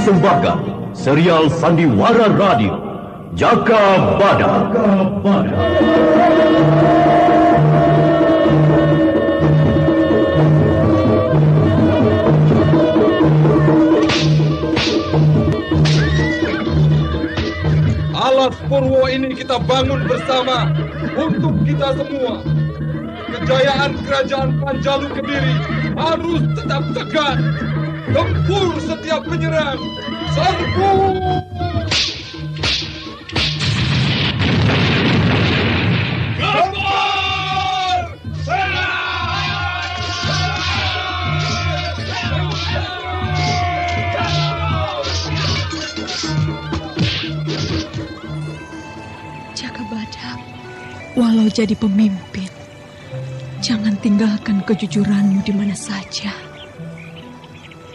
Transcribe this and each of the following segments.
mempersembahkan serial Sandiwara Radio Jaka Badak. Alas Purwo ini kita bangun bersama untuk kita semua. Kejayaan kerajaan Panjalu Kediri harus tetap tegak. Tempur setiap penyerang. Serbu! Gempar! Serang! Jaka Badak, walau jadi pemimpin, jangan tinggalkan kejujuranmu di mana saja.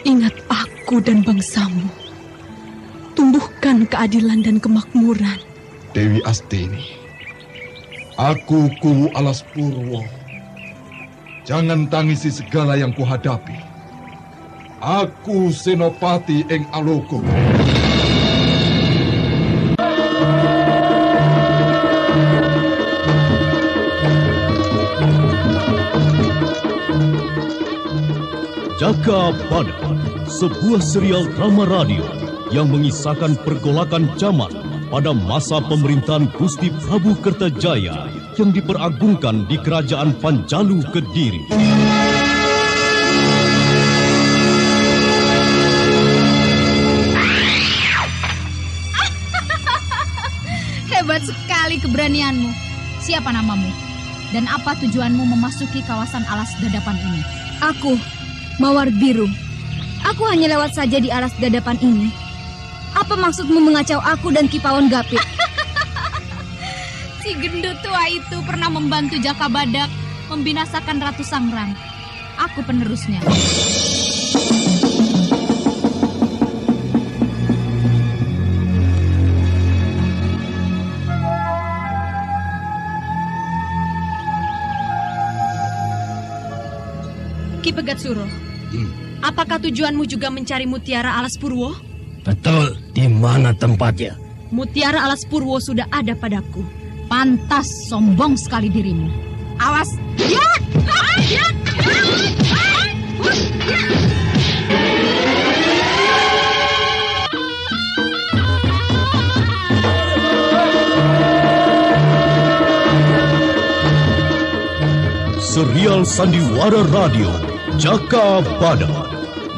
Ingat aku dan bangsamu. Tumbuhkan keadilan dan kemakmuran. Dewi Astini, aku Kuwu Alas Purwo. Jangan tangisi segala yang kuhadapi. Aku Senopati ing Aloko. Jaka Badak, sebuah serial drama radio yang mengisahkan pergolakan zaman pada masa pemerintahan Gusti Prabu Kertajaya yang diperagungkan di Kerajaan Panjalu Kediri. Hebat sekali keberanianmu. Siapa namamu? Dan apa tujuanmu memasuki kawasan alas dadapan ini? Aku, Mawar Biru. Aku hanya lewat saja di alas dadapan ini. Apa maksudmu mengacau aku dan Kipawon Gapit? Si gendut tua itu pernah membantu Jaka Badak membinasakan Ratu Sangrang. Aku penerusnya. Ki Pegatsuro, apakah tujuanmu juga mencari Mutiara Alas Purwo? Betul, di mana tempatnya? Mutiara Alas Purwo sudah ada padaku. Pantas sombong sekali dirimu. Awas! Serial Sandiwara Radio Jaka Badak.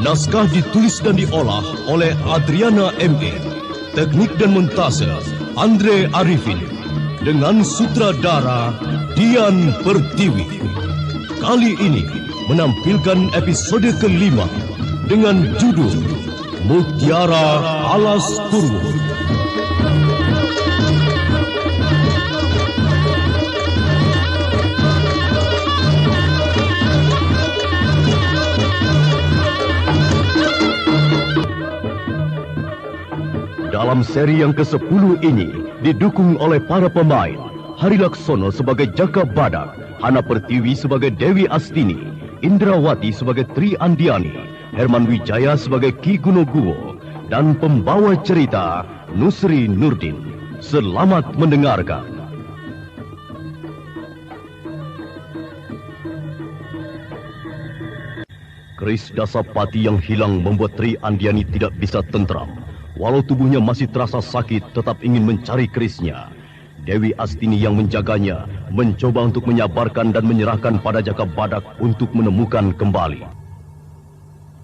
Naskah ditulis dan diolah oleh Adriana M.E. Teknik dan montase Andre Arifin. Dengan sutradara Dian Pertiwi. Kali ini menampilkan episode kelima dengan judul Mutiara Alas Purwo. Dalam seri yang ke-10 ini didukung oleh para pemain Hari Laksono sebagai Jaka Badak, Hana Pertiwi sebagai Dewi Astini, Indrawati sebagai Tri Andiani, Herman Wijaya sebagai Ki Gunoguwo, dan pembawa cerita Nusri Nurdin. Selamat mendengarkan. Keris Dasapati yang hilang membuat Tri Andiani tidak bisa tentram. Walau tubuhnya masih terasa sakit, tetap ingin mencari kerisnya. Dewi Astini yang menjaganya mencoba untuk menyabarkan dan menyerahkan pada Jaka Badak untuk menemukan kembali.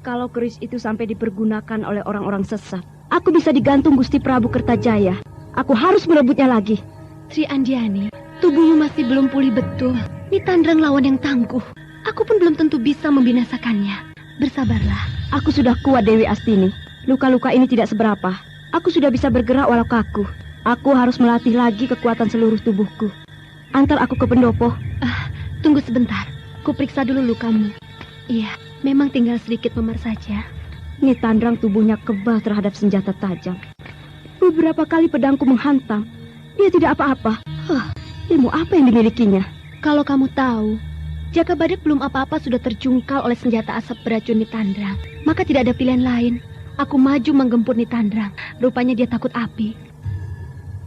Kalau keris itu sampai dipergunakan oleh orang-orang sesat, aku bisa digantung Gusti Prabu Kertajaya. Aku harus merebutnya lagi. Tri Andiani, tubuhmu masih belum pulih betul. Nitandrang lawan yang tangguh. Aku pun belum tentu bisa membinasakannya. Bersabarlah. Aku sudah kuat, Dewi Astini. Luka-luka ini tidak seberapa. Aku sudah bisa bergerak walau kaku. Aku harus melatih lagi kekuatan seluruh tubuhku. Antar aku ke pendopo. Tunggu sebentar. Kuperiksa dulu lukamu. Iya, memang tinggal sedikit memar saja. Nitandrang tubuhnya kebal terhadap senjata tajam. Beberapa kali pedangku menghantam. Dia tidak apa-apa. Ilmu apa yang dimilikinya? Kalau kamu tahu, Jaka Badak belum apa-apa sudah terjungkal oleh senjata asap beracun Nitandrang. Maka tidak ada pilihan lain. Aku maju menggempur Nitandrang. Rupanya dia takut api.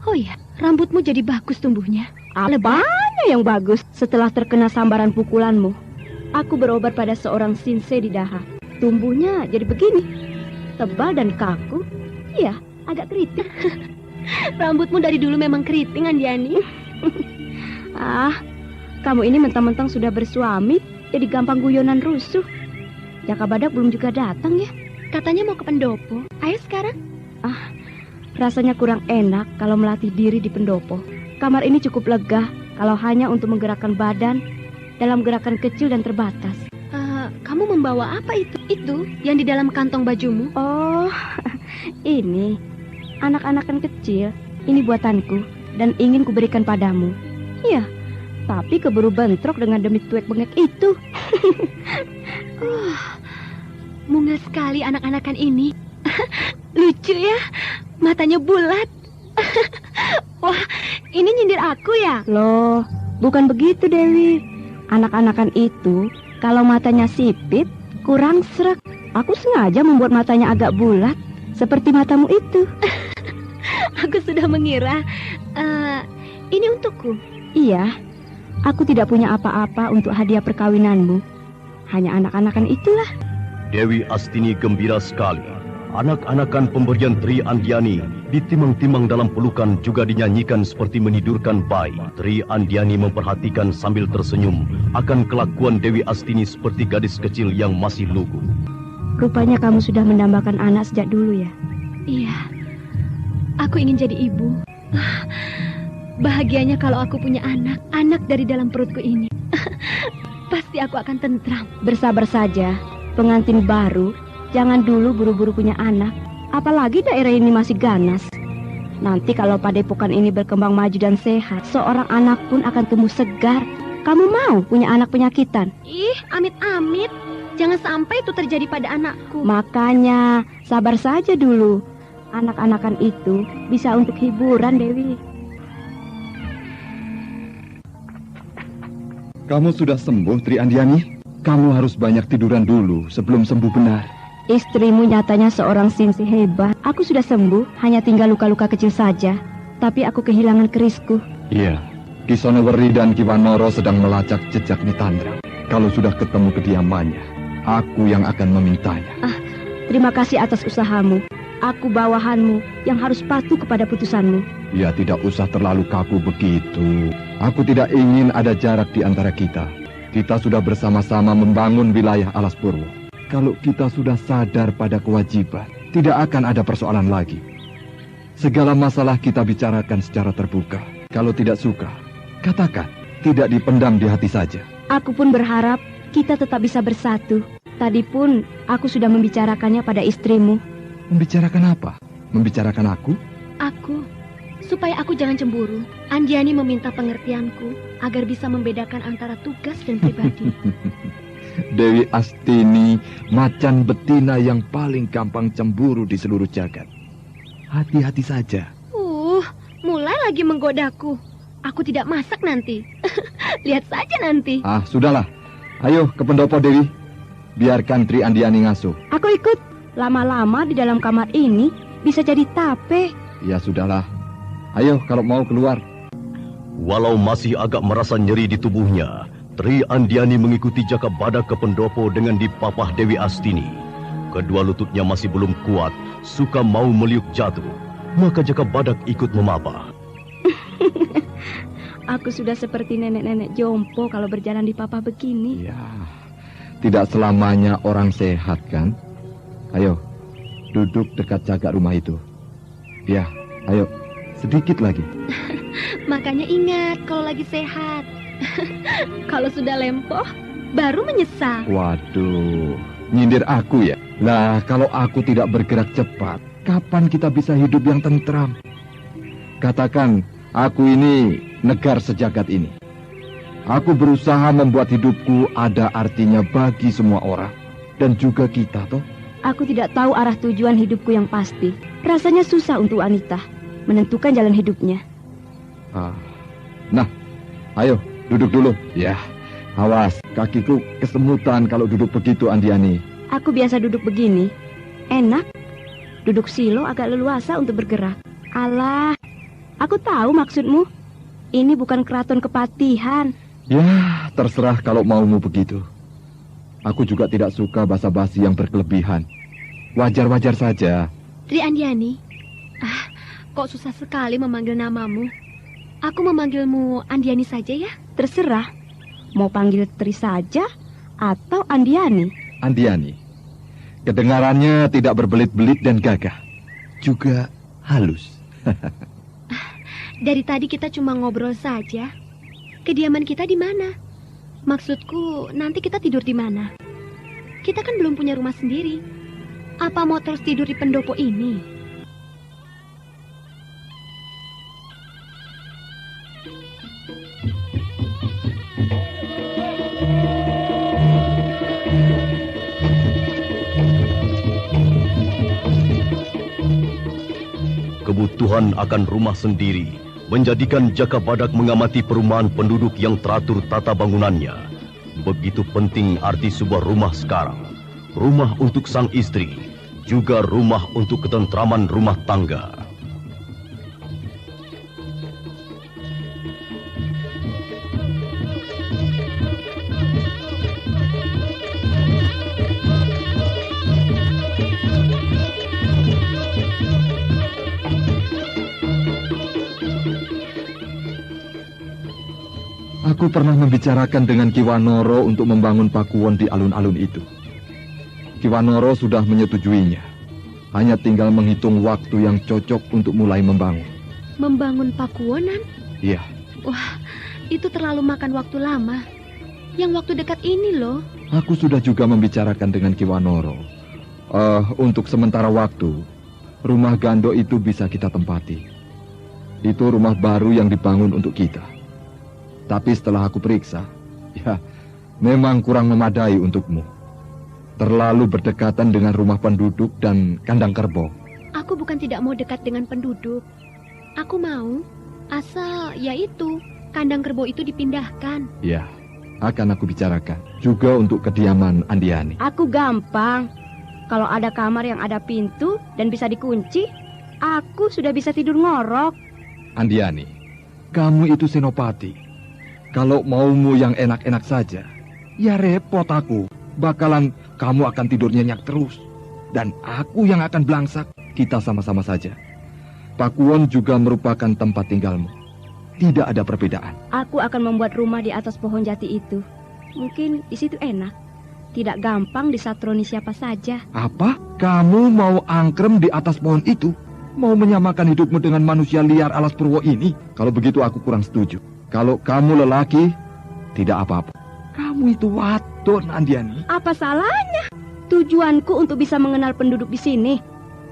Oh iya, rambutmu jadi bagus tumbuhnya. Apanya yang bagus? Setelah terkena sambaran pukulanmu, aku berobat pada seorang sinse di Daha. Tumbuhnya jadi begini, tebal dan kaku. Iya, agak keriting. Rambutmu dari dulu memang keriting, Andiani. Kamu ini mentang-mentang sudah bersuami, jadi gampang guyonan rusuh. Jaka Badak belum juga datang ya? Katanya mau ke pendopo. Ayo sekarang. Rasanya kurang enak kalau melatih diri di pendopo. Kamar ini cukup lega kalau hanya untuk menggerakkan badan dalam gerakan kecil dan terbatas. Kamu membawa apa itu? Itu yang di dalam kantong bajumu? Oh, ini anak-anakan kecil. Ini buatanku dan ingin kuberikan padamu. Iya, tapi keburu bentrok dengan demit tuek bengek itu. Mungil sekali anak-anakan ini. Lucu ya, matanya bulat. Wah, ini nyindir aku ya? Loh, bukan begitu Dewi. Anak-anakan itu kalau matanya sipit, kurang srek. Aku sengaja membuat matanya agak bulat, seperti matamu itu. Aku sudah mengira. Ini untukku. Iya, aku tidak punya apa-apa untuk hadiah perkawinanmu. Hanya anak-anakan itulah. Dewi Astini gembira sekali. Anak-anakan pemberian Tri Andiani ditimang-timang dalam pelukan juga dinyanyikan seperti menidurkan bayi. Tri Andiani memperhatikan sambil tersenyum akan kelakuan Dewi Astini seperti gadis kecil yang masih lugu. Rupanya kamu sudah mendambakan anak sejak dulu ya? Iya, aku ingin jadi ibu. Bahagianya kalau aku punya anak dari dalam perutku ini. Pasti aku akan tentram. Bersabar saja, pengantin baru. Jangan dulu buru-buru punya anak. Apalagi daerah ini masih ganas. Nanti kalau padepokan ini berkembang maju dan sehat, seorang anak pun akan tumbuh segar. Kamu mau punya anak penyakitan? Ih, amit-amit. Jangan sampai itu terjadi pada anakku. Makanya, sabar saja dulu. Anak-anakan itu bisa untuk hiburan, Dewi. Kamu sudah sembuh, Tri Andiani? Kamu harus banyak tiduran dulu sebelum sembuh benar. Istrimu nyatanya seorang sinsi hebat. Aku sudah sembuh, hanya tinggal luka-luka kecil saja. Tapi aku kehilangan kerisku. Iya, Ki Sonoweri dan Ki Wanoro sedang melacak jejak Nitandrang. Kalau sudah ketemu kediamannya, aku yang akan memintanya. Terima kasih atas usahamu. Aku bawahanmu yang harus patuh kepada putusanmu. Ya, tidak usah terlalu kaku begitu. Aku tidak ingin ada jarak di antara kita. Kita sudah bersama-sama membangun wilayah Alas Purwo. Kalau kita sudah sadar pada kewajiban, tidak akan ada persoalan lagi. Segala masalah kita bicarakan secara terbuka. Kalau tidak suka, katakan. Tidak dipendam di hati saja. Aku pun berharap kita tetap bisa bersatu. Tadi pun aku sudah membicarakannya pada istrimu. Membicarakan apa? Membicarakan aku? Aku, supaya aku jangan cemburu. Andiani meminta pengertianku agar bisa membedakan antara tugas dan pribadi. Dewi Astini, macan betina yang paling gampang cemburu di seluruh jagat. Hati-hati saja. Mulai lagi menggodaku. Aku tidak masak nanti. Lihat saja nanti. Sudahlah. Ayo ke pendopo, Dewi. Biarkan Tri Andiani ngasuh. Aku ikut. Lama-lama di dalam kamar ini bisa jadi tape. Ya sudahlah. Ayo kalau mau keluar. Walau masih agak merasa nyeri di tubuhnya, Tri Andiani mengikuti Jaka Badak ke pendopo dengan dipapah Dewi Astini. Kedua lututnya masih belum kuat, suka mau meliuk jatuh. Maka Jaka Badak ikut memapah. Aku sudah seperti nenek-nenek jompo kalau berjalan di papah begini. Ya, tidak selamanya orang sehat kan? Ayo, duduk dekat jaga rumah itu. Ya, ayo, sedikit lagi. Makanya ingat kalau lagi sehat. Kalau sudah lempoh, baru menyesal. Waduh, nyindir aku ya? Lah, kalau aku tidak bergerak cepat, kapan kita bisa hidup yang tentram? Katakan, aku ini negar sejagat ini. Aku berusaha membuat hidupku ada artinya bagi semua orang. Dan juga kita, toh. Aku tidak tahu arah tujuan hidupku yang pasti. Rasanya susah untuk wanita menentukan jalan hidupnya. Nah, ayo. Duduk dulu. Ya, awas, kakiku kesemutan kalau duduk begitu, Andiani. Aku biasa duduk begini. Enak, Duduk silo agak leluasa untuk bergerak. Alah, aku tahu maksudmu. Ini bukan keraton kepatihan. Ya, terserah kalau maumu begitu. Aku juga tidak suka basa-basi yang berkelebihan. Wajar-wajar saja. Tri Andiani. Kok susah sekali memanggil namamu. Aku memanggilmu Andiani saja ya? Terserah. Mau panggil Tri saja atau Andiani? Andiani. Kedengarannya tidak berbelit-belit dan gagah. Juga halus. Dari tadi kita cuma ngobrol saja. Kediaman kita di mana? Maksudku, nanti kita tidur di mana? Kita kan belum punya rumah sendiri. Apa mau terus tidur di pendopo ini? Kebutuhan akan rumah sendiri menjadikan Jaka Badak mengamati perumahan penduduk yang teratur tata bangunannya. Begitu penting arti sebuah rumah sekarang. Rumah untuk sang istri, juga rumah untuk ketentraman rumah tangga. Aku pernah membicarakan dengan Ki Wanoro untuk membangun pakuwon di alun-alun itu. Ki Wanoro sudah menyetujuinya. Hanya tinggal menghitung waktu yang cocok untuk mulai membangun. Membangun pakuwonan? Iya. Wah, itu terlalu makan waktu lama. Yang waktu dekat ini loh. Aku sudah juga membicarakan dengan Ki Wanoro. Untuk sementara waktu, rumah Gando itu bisa kita tempati. Itu rumah baru yang dibangun untuk kita. Tapi setelah aku periksa, ya, memang kurang memadai untukmu. Terlalu berdekatan dengan rumah penduduk dan kandang kerbau. Aku bukan tidak mau dekat dengan penduduk. Aku mau, asal yaitu kandang kerbau itu dipindahkan. Ya, akan aku bicarakan. Juga untuk kediaman Andiani. Aku gampang. Kalau ada kamar yang ada pintu dan bisa dikunci, aku sudah bisa tidur ngorok. Andiani, kamu itu senopati. Kalau maumu yang enak-enak saja, ya repot aku. Bakalan kamu akan tidur nyenyak terus. Dan aku yang akan belangsak. Kita sama-sama saja. Pakuwon juga merupakan tempat tinggalmu. Tidak ada perbedaan. Aku akan membuat rumah di atas pohon jati itu. Mungkin di situ enak. Tidak gampang disatroni siapa saja. Apa? Kamu mau angkrem di atas pohon itu? Mau menyamakan hidupmu dengan manusia liar alas Purwo ini? Kalau begitu aku kurang setuju. Kalau kamu lelaki, tidak apa-apa. Kamu itu wadon, Andiani. Apa salahnya? Tujuanku untuk bisa mengenal penduduk di sini.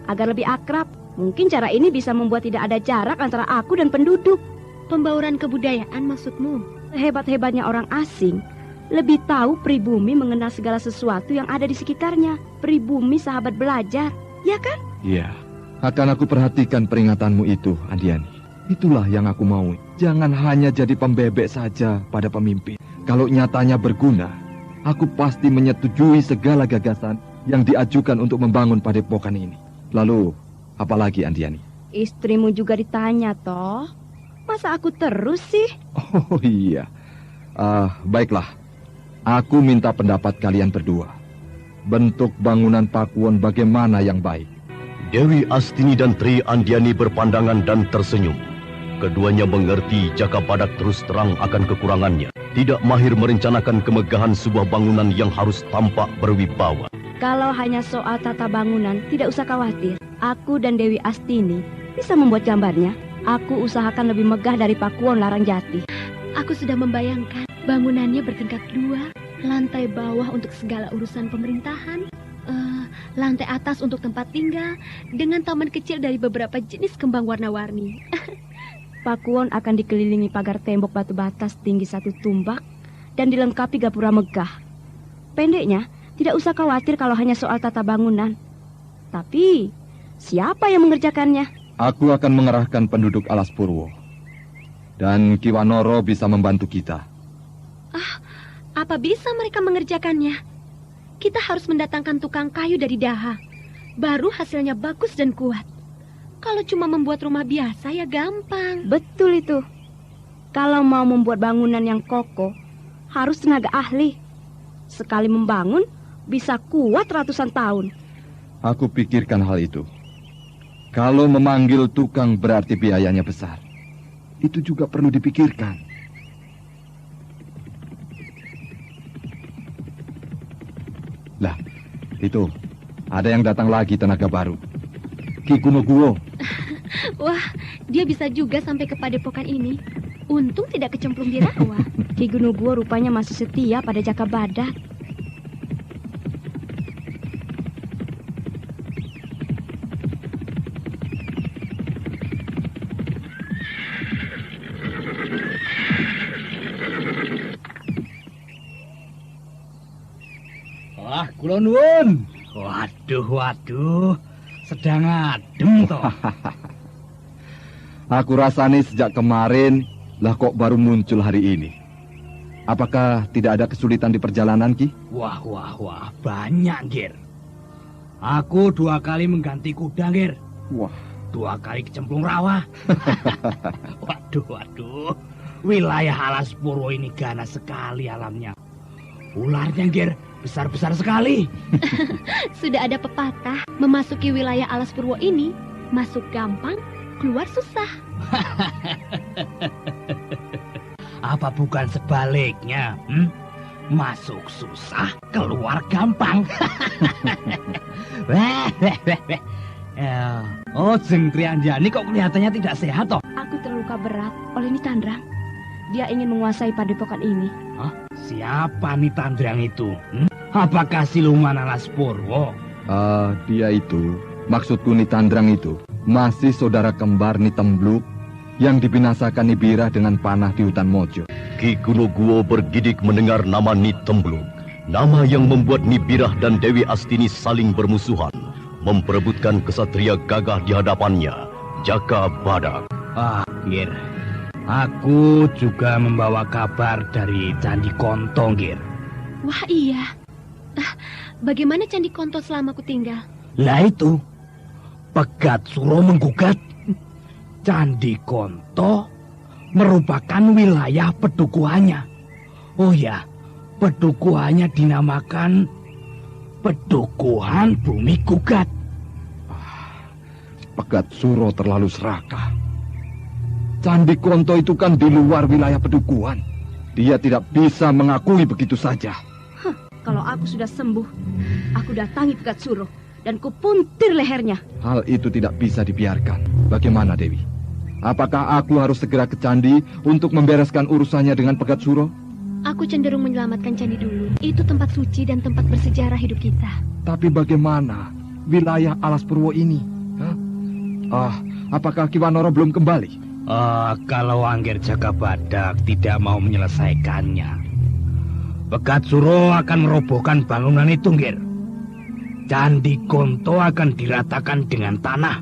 Agar lebih akrab. Mungkin cara ini bisa membuat tidak ada jarak antara aku dan penduduk. Pembauran kebudayaan maksudmu? Hebat-hebatnya orang asing lebih tahu pribumi mengenal segala sesuatu yang ada di sekitarnya. Pribumi sahabat belajar, ya kan? Iya, akan aku perhatikan peringatanmu itu, Andiani. Itulah yang aku mau. Jangan hanya jadi pembebek saja pada pemimpin. Kalau nyatanya berguna, aku pasti menyetujui segala gagasan yang diajukan untuk membangun padepokan ini. Lalu, apalagi Andiani? Istrimu juga ditanya, toh. Masa aku terus sih? Oh iya. Baiklah. Aku minta pendapat kalian berdua. Bentuk bangunan pakuwon bagaimana yang baik? Dewi Astini dan Tri Andiani berpandangan dan tersenyum. Keduanya mengerti Jaka Badak terus terang akan kekurangannya. Tidak mahir merencanakan kemegahan sebuah bangunan yang harus tampak berwibawa. Kalau hanya soal tata bangunan, tidak usah khawatir. Aku dan Dewi Astini bisa membuat gambarnya. Aku usahakan lebih megah dari pakuwon Larangjati. Aku sudah membayangkan bangunannya bertingkat 2. Lantai bawah untuk segala urusan pemerintahan. Lantai atas untuk tempat tinggal. Dengan taman kecil dari beberapa jenis kembang warna-warni. Pakuwon akan dikelilingi pagar tembok batu bata setinggi 1 tumbak dan dilengkapi gapura megah. Pendeknya, tidak usah khawatir kalau hanya soal tata bangunan. Tapi, siapa yang mengerjakannya? Aku akan mengerahkan penduduk alas Purwo. Dan Ki Wanoro bisa membantu kita. Apa bisa mereka mengerjakannya? Kita harus mendatangkan tukang kayu dari Daha. baru hasilnya bagus dan kuat. Kalau cuma membuat rumah biasa ya gampang. Betul itu. Kalau mau membuat bangunan yang kokoh, harus tenaga ahli. Sekali membangun, bisa kuat ratusan tahun. Aku pikirkan hal itu. Kalau memanggil tukang berarti biayanya besar. Itu juga perlu dipikirkan. Lah, itu ada yang datang lagi tenaga baru. Ki Gunungguo. Wah, dia bisa juga sampai ke padepokan ini. Untung tidak kecemplung di rawa. Ki Gunungguo rupanya masih setia pada Jaka Badak. Wah, kula nuwun. Waduh, sedang adem toh. Aku rasani sejak kemarin, lah kok baru muncul hari ini. Apakah tidak ada kesulitan di perjalanan, Ki? Wah, banyak, Gir. Aku 2 kali mengganti kuda, Gir. Wah, 2 kali kecemplung rawa. Waduh. Wilayah Alas Purwo ini ganas sekali alamnya. Ularnya, Gir, besar-besar sekali. Sudah ada pepatah, memasuki wilayah Alas Purwo ini, masuk gampang, keluar susah. Apa bukan sebaliknya? Masuk susah, keluar gampang. Oh, Jeng Trianjani kok kelihatannya tidak sehat toh? Aku terluka berat oleh Nitandrang. Dia ingin menguasai padepokan ini. Hah? Siapa Nitandrang itu? Apakah siluman Alas Purwo? Dia itu, maksudku Nitandrang itu, masih saudara kembar Nitembluk yang dibinasakan Nibirah dengan panah di hutan Mojo. Ki Gunungguo bergidik mendengar nama Nitembluk, nama yang membuat Nibirah dan Dewi Astini saling bermusuhan, memperebutkan kesatria gagah di hadapannya, Jaka Badak. Gir, aku juga membawa kabar dari Candi Konto, Gir. Wah iya. Bagaimana Candi Konto selama ku tinggal? Lah itu, Pegat Suro menggugat. Candi Konto merupakan wilayah pedukuhannya. Oh ya, pedukuhannya dinamakan Pedukuhan Bumi Gugat. Pegat Suro terlalu serakah. Candi Konto itu kan di luar wilayah pedukuhan. Dia tidak bisa mengakui begitu saja. Kalau aku sudah sembuh, aku datangi Pegat Suro dan kupuntir lehernya. Hal itu tidak bisa dibiarkan. Bagaimana, Dewi? Apakah aku harus segera ke Candi untuk membereskan urusannya dengan Pegat Suro? Aku cenderung menyelamatkan Candi dulu. Itu tempat suci dan tempat bersejarah hidup kita. Tapi bagaimana wilayah Alas Purwo ini? Apakah Ki Wanoro belum kembali? Kalau Angger Jaka Badak tidak mau menyelesaikannya, Pegat Suro akan merobohkan bangunan itu, Ngir. Candi Konto akan diratakan dengan tanah.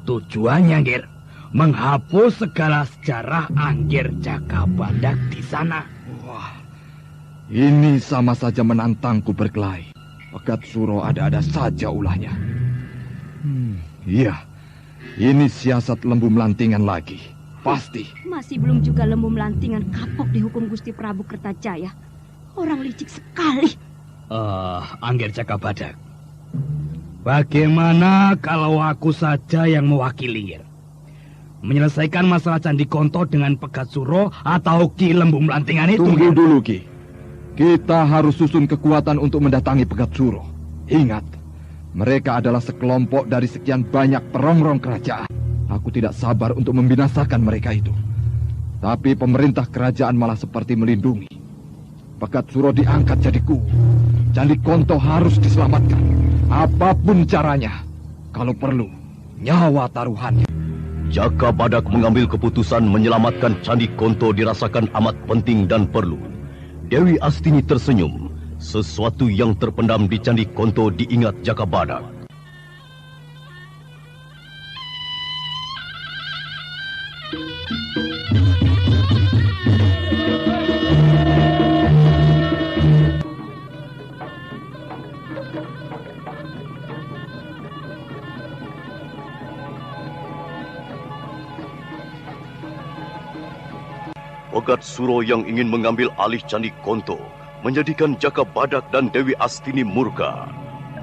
Tujuannya, Ngir, menghapus segala sejarah Angger Jaka Badak di sana. Wah, ini sama saja menantangku berkelahi. Pegat Suro ada-ada saja ulahnya. Iya, ini siasat Lembu Melantingan lagi. Pasti. Masih belum juga Lembu Melantingan kapok dihukum Gusti Prabu Kertajaya. Orang licik sekali. Angger Jaka Badak, bagaimana kalau aku saja yang mewakili, Ngir? Menyelesaikan masalah Candi Konto dengan Pegat Suro atau Ki Lembu Melantingan itu? Tunggu dulu, Ki. Kita harus susun kekuatan untuk mendatangi Pegat Suro. Ingat, mereka adalah sekelompok dari sekian banyak perongrong kerajaan. Aku tidak sabar untuk membinasakan mereka itu. Tapi pemerintah kerajaan malah seperti melindungi. Pegat Suro diangkat jadi kuwu. Candi Konto harus diselamatkan. Apapun caranya. Kalau perlu, nyawa taruhannya. Jaka Badak mengambil keputusan menyelamatkan Candi Konto dirasakan amat penting dan perlu. Dewi Astini tersenyum. Sesuatu yang terpendam di Candi Konto diingat Jaka Badak. Pegat Suro yang ingin mengambil alih Candi Konto menjadikan Jaka Badak dan Dewi Astini murka.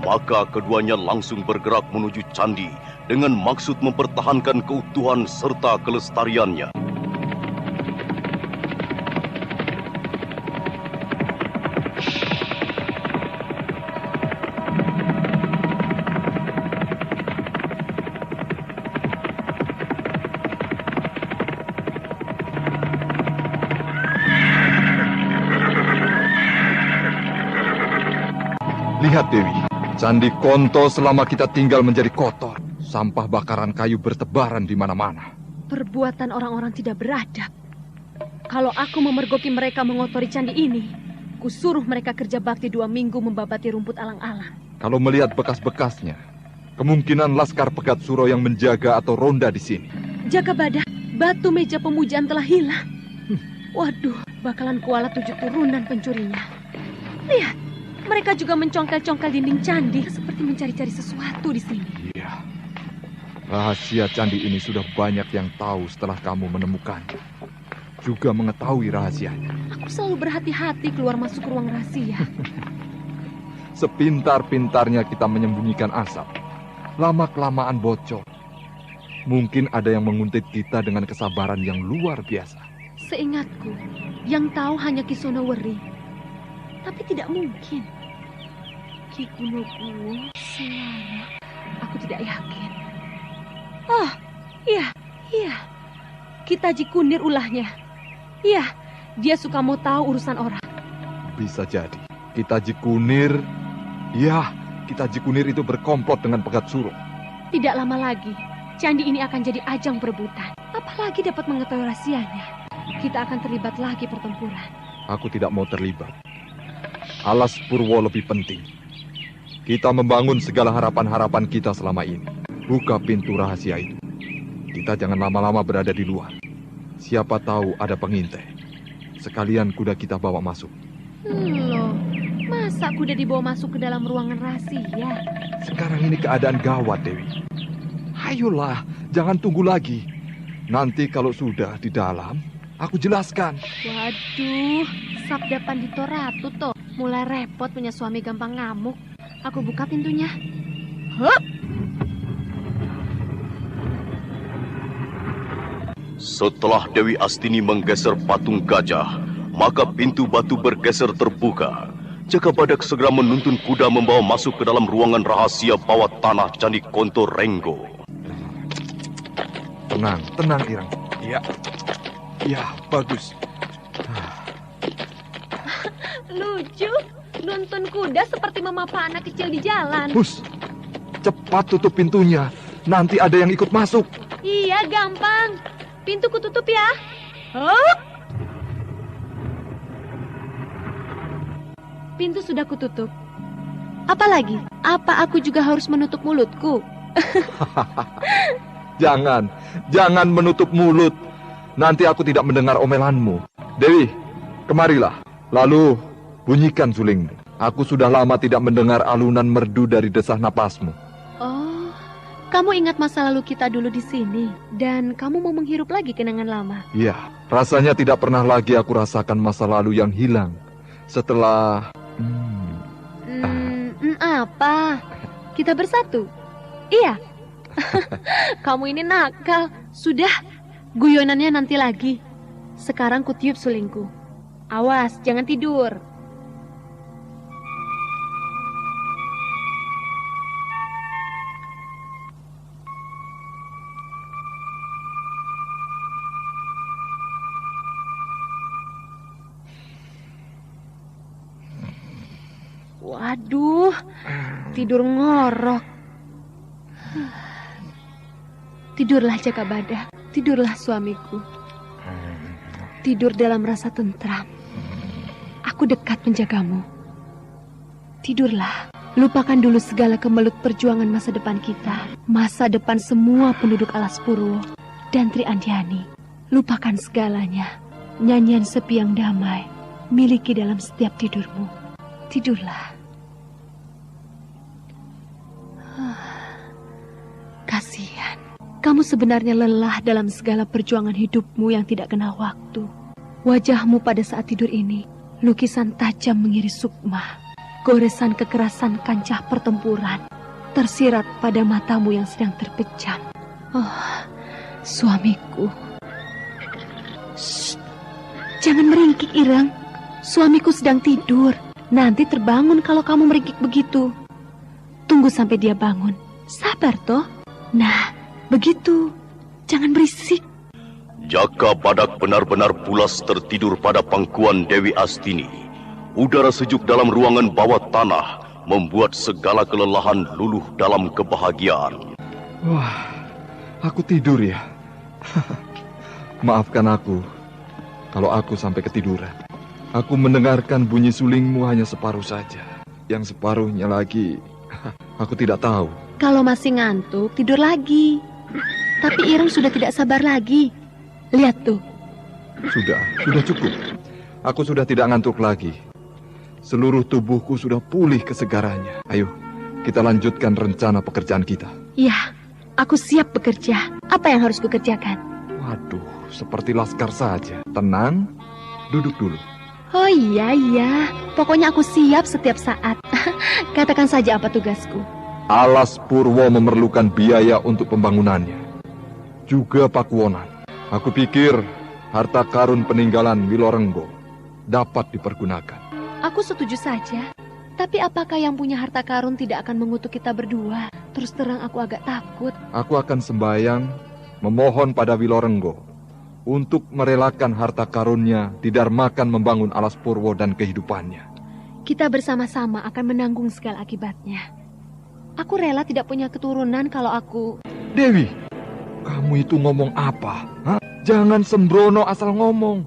Maka keduanya langsung bergerak menuju candi dengan maksud mempertahankan keutuhan serta kelestariannya. Lihat Dewi, Candi Konto selama kita tinggal menjadi kotor. Sampah bakaran kayu bertebaran di mana-mana. Perbuatan orang-orang tidak beradab. Kalau aku memergoki mereka mengotori candi ini, kusuruh mereka kerja bakti 2 minggu membabati rumput alang-alang. Kalau melihat bekas-bekasnya, kemungkinan Laskar Pegat Suro yang menjaga atau ronda di sini. Jaka Badak, batu meja pemujaan telah hilang. Waduh, bakalan kualat 7 turunan pencurinya. Lihat, mereka juga mencongkel-congkel dinding candi seperti mencari-cari sesuatu di sini. Iya. Rahasia candi ini sudah banyak yang tahu setelah kamu menemukannya. Juga mengetahui rahasianya. Aku selalu berhati-hati keluar masuk ruang rahasia. Sepintar-pintarnya kita menyembunyikan asap, lama-kelamaan bocor. Mungkin ada yang menguntit kita dengan kesabaran yang luar biasa. Seingatku, yang tahu hanya Ki Sonoweri. Tapi tidak mungkin. Ki Kunokuwo, Selana, aku tidak yakin. Oh, iya. Kita Jikunir ulahnya. Iya, dia suka mau tahu urusan orang. Bisa jadi. Kita Jikunir itu berkomplot dengan Pegat Suro. Tidak lama lagi, candi ini akan jadi ajang perebutan. Apalagi dapat mengetahui rahasianya. Kita akan terlibat lagi pertempuran. Aku tidak mau terlibat. Alas Purwo lebih penting. Kita membangun segala harapan-harapan kita selama ini. Buka pintu rahasia itu. Kita jangan lama-lama berada di luar. Siapa tahu ada pengintai. Sekalian kuda kita bawa masuk. Loh, masa kuda dibawa masuk ke dalam ruangan rahasia? Sekarang ini keadaan gawat, Dewi. Ayolah, jangan tunggu lagi. Nanti kalau sudah di dalam, aku jelaskan. Waduh, Sabda Pandito Ratu toh. Mulai repot punya suami gampang ngamuk. Aku buka pintunya. Hup! Setelah Dewi Astini menggeser patung gajah, maka pintu batu bergeser terbuka. Jaka Badak segera menuntun kuda membawa masuk ke dalam ruangan rahasia bawah tanah Candi Konto Renggo. Tenang Irang. Iya, bagus. Lucu, nonton kuda seperti memapa anak kecil di jalan. Hus, cepat tutup pintunya. Nanti ada yang ikut masuk. Iya, gampang. Pintu kututup ya. Hup! Pintu sudah kututup. Apa lagi? Apa aku juga harus menutup mulutku? Jangan menutup mulut. Nanti aku tidak mendengar omelanmu. Dewi, kemarilah. Lalu bunyikan sulingmu. Aku sudah lama tidak mendengar alunan merdu dari desah napasmu. Oh, kamu ingat masa lalu kita dulu di sini dan kamu mau menghirup lagi kenangan lama? Iya, rasanya tidak pernah lagi aku rasakan masa lalu yang hilang setelah. Apa? Kita bersatu? Iya. Kamu ini nakal. Sudah, guyonannya nanti lagi. Sekarang kutiup sulingku. Awas, jangan tidur. Waduh, tidur ngorok. Tidurlah Jaka Badak, tidurlah suamiku. Tidur dalam rasa tentram. Aku dekat menjagamu. Tidurlah, lupakan dulu segala kemelut perjuangan masa depan kita. Masa depan semua penduduk Alas Purwo dan Tri Andiani. Lupakan segalanya. Nyanyian sepi yang damai, miliki dalam setiap tidurmu. Tidurlah. Kasihan. Kamu sebenarnya lelah dalam segala perjuangan hidupmu yang tidak kenal waktu. Wajahmu pada saat tidur ini, lukisan tajam mengiris sukma, goresan kekerasan kancah pertempuran, tersirat pada matamu yang sedang terpejam. Oh, suamiku. Shh, jangan meringkik, Ireng. Suamiku sedang tidur. Nanti terbangun kalau kamu meringkik begitu. Tunggu sampai dia bangun. Sabar, toh. Nah, begitu. Jangan berisik. Jaka Badak benar-benar pulas tertidur pada pangkuan Dewi Astini. Udara sejuk dalam ruangan bawah tanah membuat segala kelelahan luluh dalam kebahagiaan. Wah, aku tidur ya. Maafkan aku kalau aku sampai ketiduran. Aku mendengarkan bunyi sulingmu hanya separuh saja. Yang separuhnya lagi, aku tidak tahu. Kalau masih ngantuk, tidur lagi. Tapi Ireng sudah tidak sabar lagi. Lihat tuh. Sudah cukup. Aku sudah tidak ngantuk lagi. Seluruh tubuhku sudah pulih kesegarannya. Ayo, kita lanjutkan rencana pekerjaan kita. Ya, aku siap bekerja. Apa yang harus kukerjakan? Waduh, seperti laskar saja. Tenang, duduk dulu. Oh iya. Pokoknya aku siap setiap saat. Katakan saja apa tugasku. Alas Purwo memerlukan biaya untuk pembangunannya. Juga Pakuwonan. Aku pikir harta karun peninggalan Wilorenggo dapat dipergunakan. Aku setuju saja. Tapi apakah yang punya harta karun tidak akan mengutuk kita berdua? Terus terang aku agak takut. Aku akan sembahyang memohon pada Wilorenggo untuk merelakan harta karunnya didarmakan membangun Alas Purwo dan kehidupannya. Kita bersama-sama akan menanggung segala akibatnya. Aku rela tidak punya keturunan kalau aku... Dewi, kamu itu ngomong apa? Hah? Jangan sembrono asal ngomong.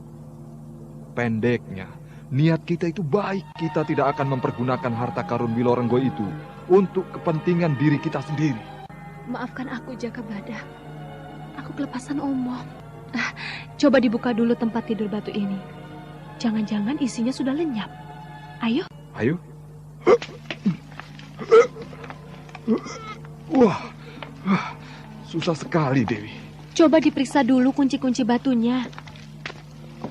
Pendeknya, niat kita itu baik. Kita tidak akan mempergunakan harta karun Wilorenggo itu untuk kepentingan diri kita sendiri. Maafkan aku, Jaka Badak. Aku kelepasan omong. Coba dibuka dulu tempat tidur batu ini. Jangan-jangan isinya sudah lenyap. Ayo. Wah, susah sekali, Dewi. Coba diperiksa dulu kunci-kunci batunya.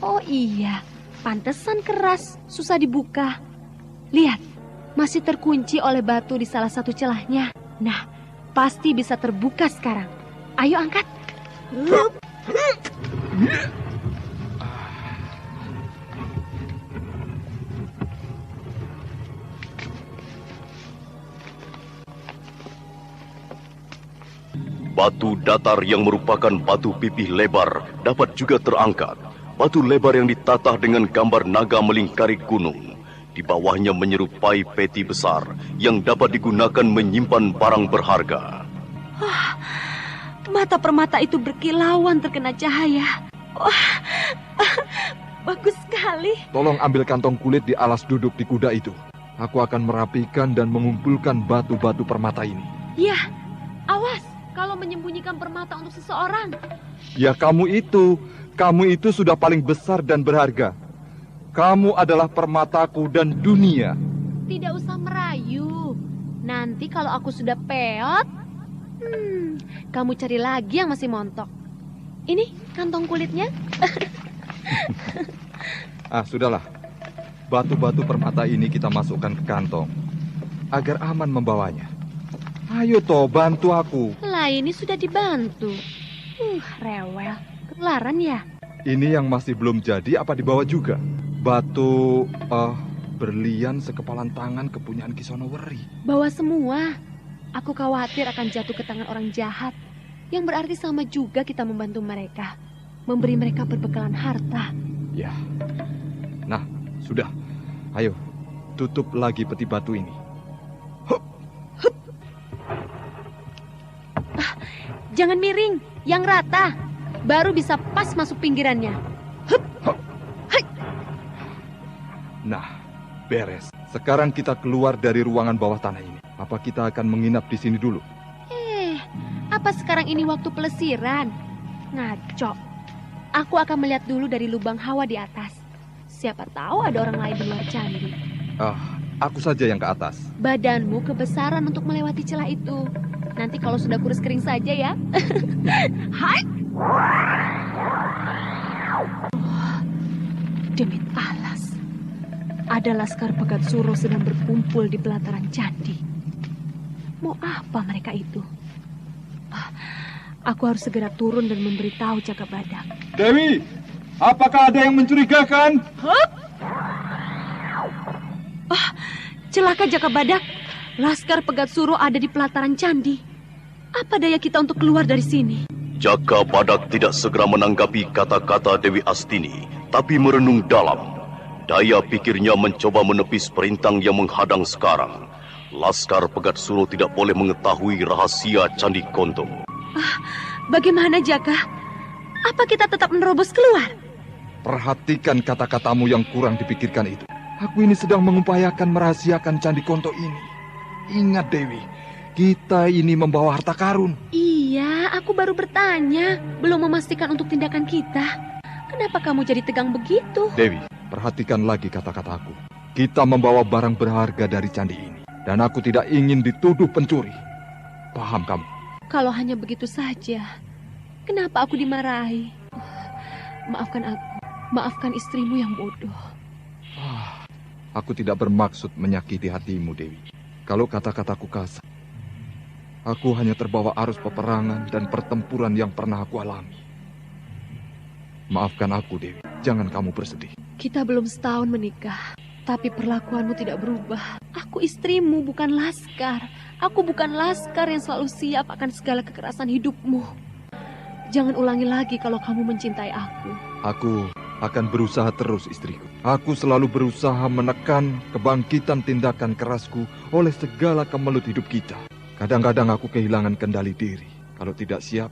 Oh iya, pantesan keras, susah dibuka. Lihat, masih terkunci oleh batu di salah satu celahnya. Nah, pasti bisa terbuka sekarang. Ayo angkat. Batu datar yang merupakan batu pipih lebar dapat juga terangkat. Batu lebar yang ditatah dengan gambar naga melingkari gunung. Di bawahnya menyerupai peti besar yang dapat digunakan menyimpan barang berharga. Mata permata itu berkilauan terkena cahaya. Wah, bagus sekali. Tolong ambil kantong kulit di alas duduk di kuda itu. Aku akan merapikan dan mengumpulkan batu-batu permata ini. Ya, awas kalau menyembunyikan permata untuk seseorang. Ya kamu itu sudah paling besar dan berharga. Kamu adalah permataku dan dunia. Tidak usah merayu. Nanti kalau aku sudah peot, kamu cari lagi yang masih montok. Ini kantong kulitnya. Sudahlah. Batu-batu permata ini kita masukkan ke kantong agar aman membawanya. Ayo toh, bantu aku. Lah ini sudah dibantu. Rewel. Ketularan ya? Ini yang masih belum jadi apa dibawa juga? Batu berlian sekepalan tangan kepunyaan Kisono Weri. Bawa semua. Aku khawatir akan jatuh ke tangan orang jahat. Yang berarti sama juga kita membantu mereka. Memberi mereka berbekalan harta. Ya. Nah, sudah. Ayo, tutup lagi peti batu ini. Jangan miring, yang rata. Baru bisa pas masuk pinggirannya. Nah, beres. Sekarang kita keluar dari ruangan bawah tanah ini. Apa kita akan menginap di sini dulu? Apa sekarang ini waktu pelesiran? Ngaco. Aku akan melihat dulu dari lubang hawa di atas. Siapa tahu ada orang lain di luar candi. Aku saja yang ke atas. Badanmu kebesaran untuk melewati celah itu. Nanti kalau sudah kurus kering saja ya. Hai. Demit alas. Ada Laskar Pegat Suro sedang berkumpul di pelataran candi. Mau apa mereka itu? Aku harus segera turun dan memberitahu Jakabadak. Dewi, apakah ada yang mencurigakan? Celaka Jakabadak. Laskar Pegat Suro ada di pelataran candi. Apa daya kita untuk keluar dari sini? Jakabadak tidak segera menanggapi kata-kata Dewi Astini, tapi merenung dalam. Daya pikirnya mencoba menepis perintang yang menghadang sekarang. Laskar Pegat Suro tidak boleh mengetahui rahasia Candi Kontong. Bagaimana, Jaka? Apa kita tetap menerobos keluar? Perhatikan kata-katamu yang kurang dipikirkan itu. Aku ini sedang mengupayakan merahasiakan Candi Konto ini. Ingat, Dewi, kita ini membawa harta karun. Iya, aku baru bertanya. Belum memastikan untuk tindakan kita. Kenapa kamu jadi tegang begitu? Dewi, perhatikan lagi kata-kataku. Kita membawa barang berharga dari candi ini. Dan aku tidak ingin dituduh pencuri. Paham kamu? Kalau hanya begitu saja, kenapa aku dimarahi? Maafkan aku. Maafkan istrimu yang bodoh. Aku tidak bermaksud menyakiti hatimu, Dewi. Kalau kata-kataku kasar, aku hanya terbawa arus peperangan dan pertempuran yang pernah aku alami. Maafkan aku, Dewi. Jangan kamu bersedih. Kita belum setahun menikah, tapi perlakuanmu tidak berubah. Aku istrimu, bukan Laskar. Aku bukan Laskar yang selalu siap akan segala kekerasan hidupmu. Jangan ulangi lagi kalau kamu mencintai aku. Aku akan berusaha terus, istriku. Aku selalu berusaha menekan kebangkitan tindakan kerasku oleh segala kemelut hidup kita. Kadang-kadang aku kehilangan kendali diri. Kalau tidak siap,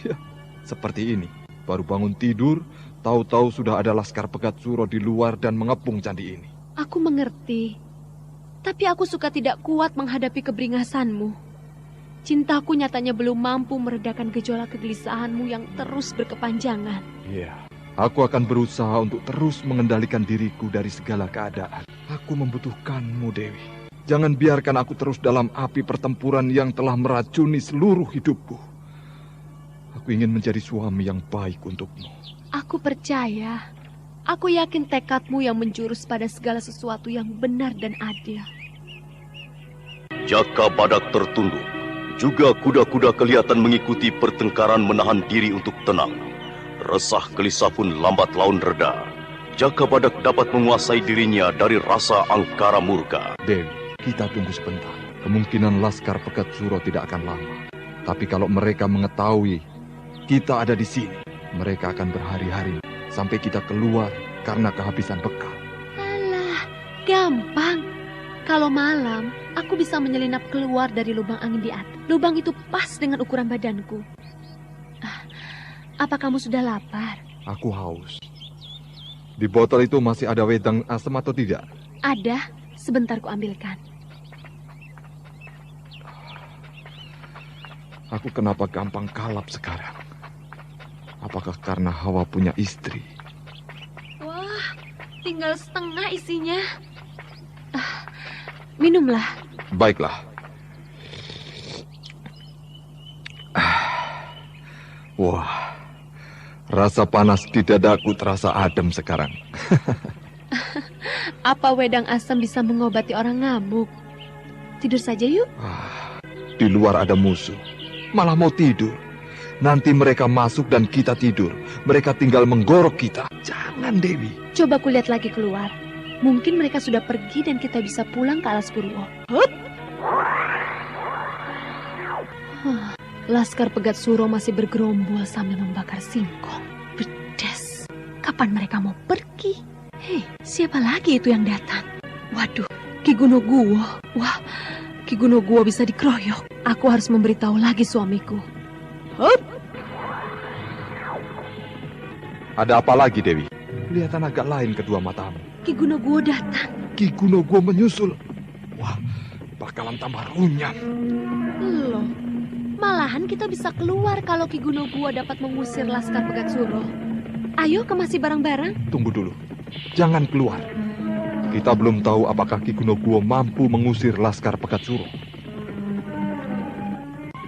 ya seperti ini. Baru bangun tidur, tahu-tahu sudah ada Laskar Pegat Suro di luar dan mengepung candi ini. Aku mengerti, tapi aku suka tidak kuat menghadapi keberingasanmu. Cintaku nyatanya belum mampu meredakan gejolak kegelisahanmu yang terus berkepanjangan. Iya, aku akan berusaha untuk terus mengendalikan diriku dari segala keadaan. Aku membutuhkanmu, Dewi. Jangan biarkan aku terus dalam api pertempuran yang telah meracuni seluruh hidupku. Aku ingin menjadi suami yang baik untukmu. Aku percaya. Aku yakin tekadmu yang menjurus pada segala sesuatu yang benar dan adil. Jakabadak tertunduk. Juga kuda-kuda kelihatan mengikuti pertengkaran menahan diri untuk tenang. Resah gelisah pun lambat laun reda. Jakabadak dapat menguasai dirinya dari rasa angkara murka. Dewi, kita tunggu sebentar. Kemungkinan Laskar Pegat Suro tidak akan lama. Tapi kalau mereka mengetahui kita ada di sini, mereka akan berhari-hari sampai kita keluar karena kehabisan bekal. Alah, gampang. Kalau malam, aku bisa menyelinap keluar dari lubang angin di atas. Lubang itu pas dengan ukuran badanku. Apa kamu sudah lapar? Aku haus. Di botol itu masih ada wedang asam atau tidak? Ada, sebentar ku ambilkan. Aku kenapa gampang kalap sekarang? Apakah karena Hawa punya istri? Wah, tinggal setengah isinya. Minumlah. Baiklah. Wah, rasa panas di dadaku terasa adem sekarang. Apa wedang asam bisa mengobati orang ngamuk? Tidur saja yuk. Di luar ada musuh, malah mau tidur. Nanti mereka masuk dan kita tidur. Mereka tinggal menggorok kita. Jangan, Dewi. Coba kulihat lagi keluar. Mungkin mereka sudah pergi dan kita bisa pulang ke Alas Purwo. Laskar Pegat Suro masih bergerombol sambil membakar singkong. Bedes. Kapan mereka mau pergi? Hei, siapa lagi itu yang datang? Waduh, Ki Gunoguwo. Wah, Ki Gunoguwo bisa dikeroyok. Aku harus memberitahu lagi suamiku. Ada apa lagi, Dewi? Kelihatan agak lain kedua matamu. Ki Gunoguwo datang. Ki Gunoguwo menyusul. Wah, bakalan tambah runyam. Loh, malahan kita bisa keluar kalau Ki Gunoguwo dapat mengusir Laskar Pegat Suro. Ayo kemasi barang-barang. Tunggu dulu. Jangan keluar. Kita belum tahu apakah Ki Gunoguwo mampu mengusir Laskar Pegat Suro.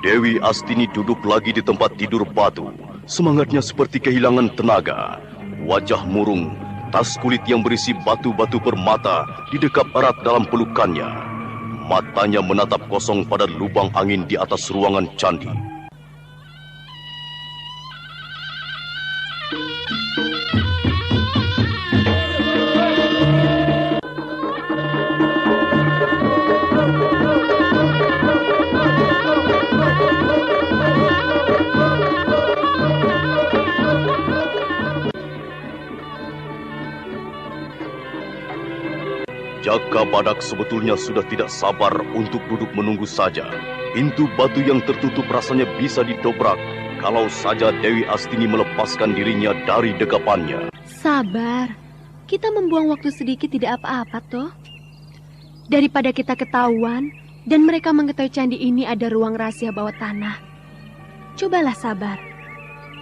Dewi Astini duduk lagi di tempat tidur batu. Semangatnya seperti kehilangan tenaga. Wajah murung, tas kulit yang berisi batu-batu permata didekap erat dalam pelukannya. Matanya menatap kosong pada lubang angin di atas ruangan candi. Jaka Badak sebetulnya sudah tidak sabar untuk duduk menunggu saja. Pintu batu yang tertutup rasanya bisa didobrak kalau saja Dewi Astini melepaskan dirinya dari dekapannya. Sabar, kita membuang waktu sedikit tidak apa-apa toh. Daripada kita ketahuan dan mereka mengetahui candi ini ada ruang rahasia bawah tanah. Cobalah sabar.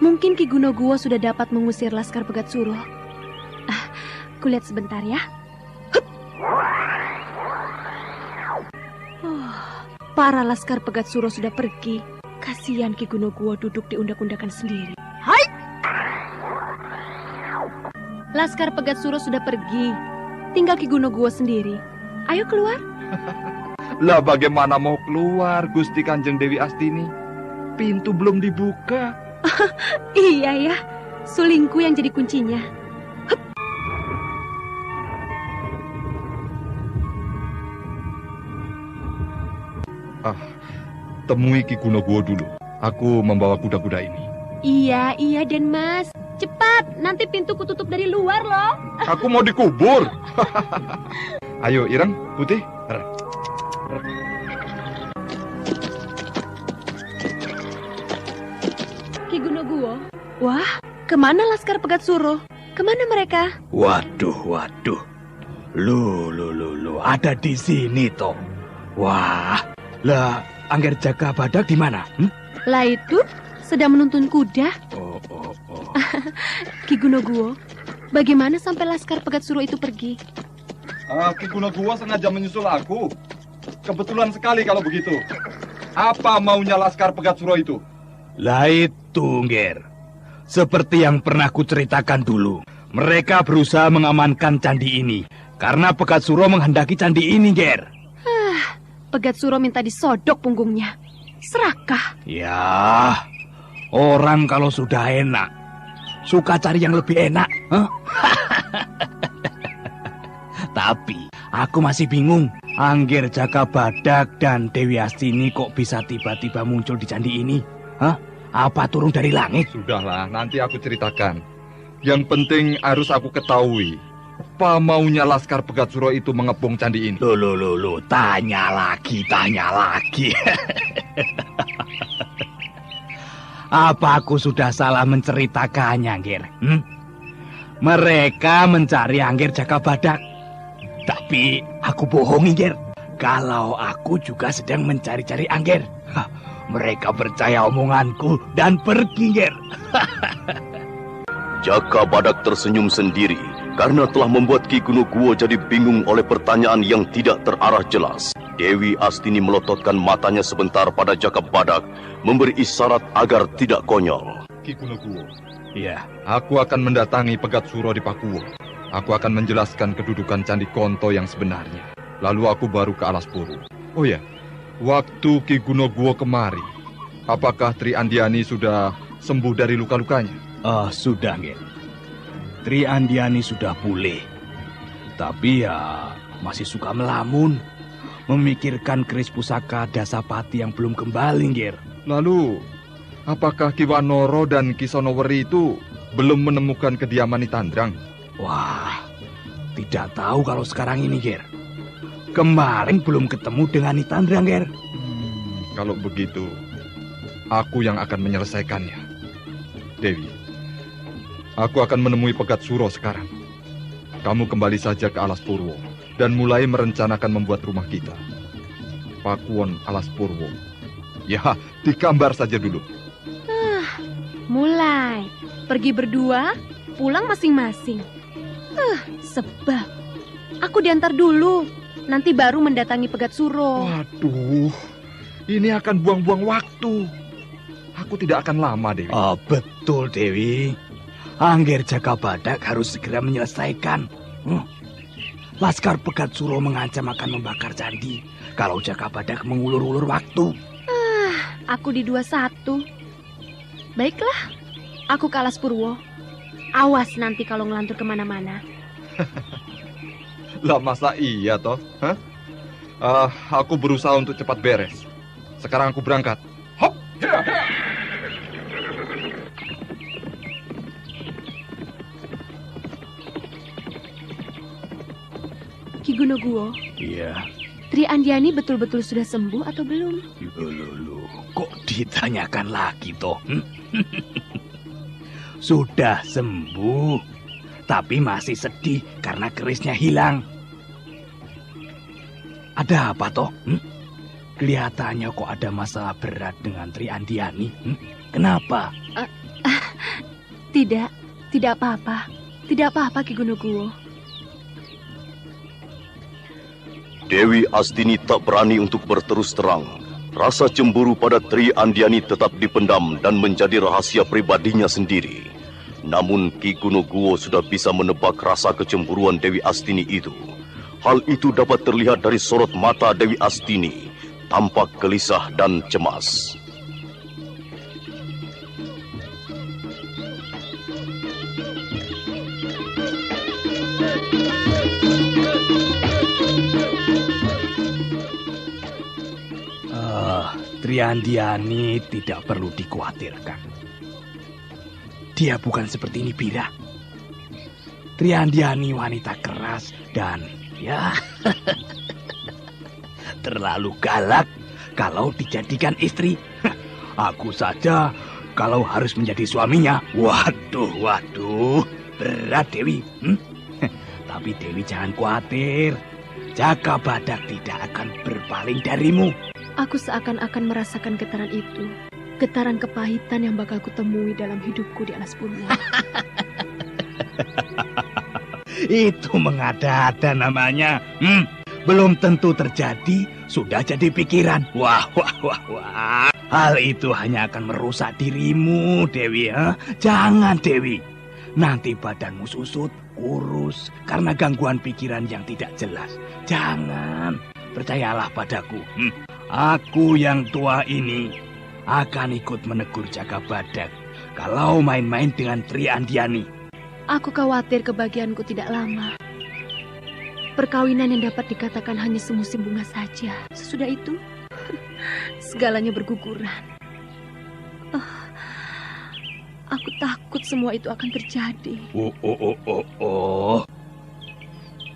Mungkin Ki Gunoguwo sudah dapat mengusir Laskar Pegat Suro. Kulihat sebentar ya. Para Laskar Pegat Suro sudah pergi. Kasihan Ki Gunoguwo duduk di undak-undakan sendiri. Hai! Laskar Pegat Suro sudah pergi. Tinggal Ki Gunoguwo sendiri. Ayo keluar. Lah bagaimana mau keluar, Gusti Kanjeng Dewi Astini? Pintu belum dibuka. Iya ya, sulingku yang jadi kuncinya. Temui Ki Gunoguwo dulu. Aku membawa kuda-kuda ini. Iya Den Mas. Cepat, nanti pintuku tutup dari luar loh. Aku mau dikubur. Ayo Ireng, Putih. Ki Gunoguwo. Wah, kemana Laskar Pegat Suro? Kemana mereka? Waduh. Lu, ada di sini toh. Wah, lah Angger Jaka Badak di mana? Lah itu sedang menuntun kuda. Oh. Ki Gunoguwo, bagaimana sampai Laskar Pegat Suro itu pergi? Ki Gunoguwo sengaja menyusul aku. Kebetulan sekali kalau begitu. Apa maunya Laskar Pegat Suro itu? Lah itu, Ngger. Seperti yang pernah kuceritakan dulu. Mereka berusaha mengamankan candi ini. Karena Pegat Suro menghendaki candi ini, Ngger. Pegat Suro minta disodok punggungnya. Serakah. Ya, orang kalau sudah enak, suka cari yang lebih enak. Huh? Tapi, aku masih bingung. Angger Jaka Badak dan Dewi Astini kok bisa tiba-tiba muncul di candi ini? Hah? Apa turun dari langit? Sudahlah, nanti aku ceritakan. Yang penting harus aku ketahui. Apa maunya Laskar Pegat Suro itu mengepung candi ini? Loh, tanya lagi. Apa aku sudah salah menceritakannya, Angger? Mereka mencari Angger Jaka Badak. Tapi aku bohong, Angger. Kalau aku juga sedang mencari-cari Angger. Mereka percaya omonganku dan pergi, Angger. Jaka Badak tersenyum sendiri karena telah membuat Ki Gunoguwo jadi bingung oleh pertanyaan yang tidak terarah jelas. Dewi Astini melototkan matanya sebentar pada Jaka Badak, memberi isyarat agar tidak konyol. Ki Gunoguwo. Iya. Aku akan mendatangi Pegat Suro di Pakuwo. Aku akan menjelaskan kedudukan Candi Konto yang sebenarnya. Lalu aku baru ke Alaspuru. Oh ya, waktu Ki Gunoguwo kemari, apakah Tri Andiani sudah sembuh dari luka-lukanya? Sudah, Ngger. Tri Andiani sudah pulih. Tapi ya masih suka melamun. Memikirkan keris pusaka Dasapati yang belum kembali, Ngger. Lalu, apakah Ki Wanoro dan Ki Sonoweri itu belum menemukan kediaman Nitandrang? Wah, tidak tahu kalau sekarang ini, Ngger. Kemarin belum ketemu dengan Nitandrang, Ngger. Kalau begitu, aku yang akan menyelesaikannya. Dewi, aku akan menemui Pegat Suro sekarang. Kamu kembali saja ke Alaspurwo dan mulai merencanakan membuat rumah kita. Pakuwon Alaspurwo. Ya, digambar saja dulu. Mulai. Pergi berdua, pulang masing-masing. Sebab. Aku diantar dulu. Nanti baru mendatangi Pegat Suro. Waduh, ini akan buang-buang waktu. Aku tidak akan lama, Dewi. Betul, Dewi. Angger Jaka Badak harus segera menyelesaikan. Laskar Pegat Suro mengancam akan membakar candi kalau Jaka Badak mengulur-ulur waktu. Aku di 21. Baiklah, aku ke Alas Purwo. Awas nanti kalau ngelantur kemana-mana. Lah masa iya toh? Hah? Aku berusaha untuk cepat beres. Sekarang aku berangkat. Hop! Ki Gunoguwo, Iya. Tri Andiani betul-betul sudah sembuh atau belum? Loh, kok ditanyakan lagi toh? Sudah sembuh, tapi masih sedih karena kerisnya hilang. Ada apa toh? Kelihatannya kok ada masalah berat dengan Tri Andiani. Kenapa? Tidak apa-apa. Tidak apa-apa Ki Gunoguwo. Dewi Astini tak berani untuk berterus terang. Rasa cemburu pada Tri Andiani tetap dipendam dan menjadi rahasia pribadinya sendiri. Namun Ki Gunoguwo sudah bisa menebak rasa kecemburuan Dewi Astini itu. Hal itu dapat terlihat dari sorot mata Dewi Astini, tampak gelisah dan cemas. Tri Andiani tidak perlu dikhawatirkan. Dia bukan seperti Nibira. Tri Andiani wanita keras dan terlalu galak kalau dijadikan istri. Aku saja kalau harus menjadi suaminya. Waduh, berat Dewi. Tapi Dewi jangan khawatir. Jaka Badak tidak akan berpaling darimu. Aku seakan-akan merasakan getaran itu. Getaran kepahitan yang bakal kutemui dalam hidupku di Alas Purwo. Itu mengada-ada namanya. Belum tentu terjadi, sudah jadi pikiran. Wah. Hal itu hanya akan merusak dirimu, Dewi. Jangan, Dewi. Nanti badanmu susut, kurus, karena gangguan pikiran yang tidak jelas. Jangan. Percayalah padaku. Aku yang tua ini akan ikut menegur Jaka Badak kalau main-main dengan Tri Andiani. Aku khawatir kebahagiaanku tidak lama. Perkawinan yang dapat dikatakan hanya semusim bunga saja. Sesudah itu, segalanya berguguran. Aku takut semua itu akan terjadi.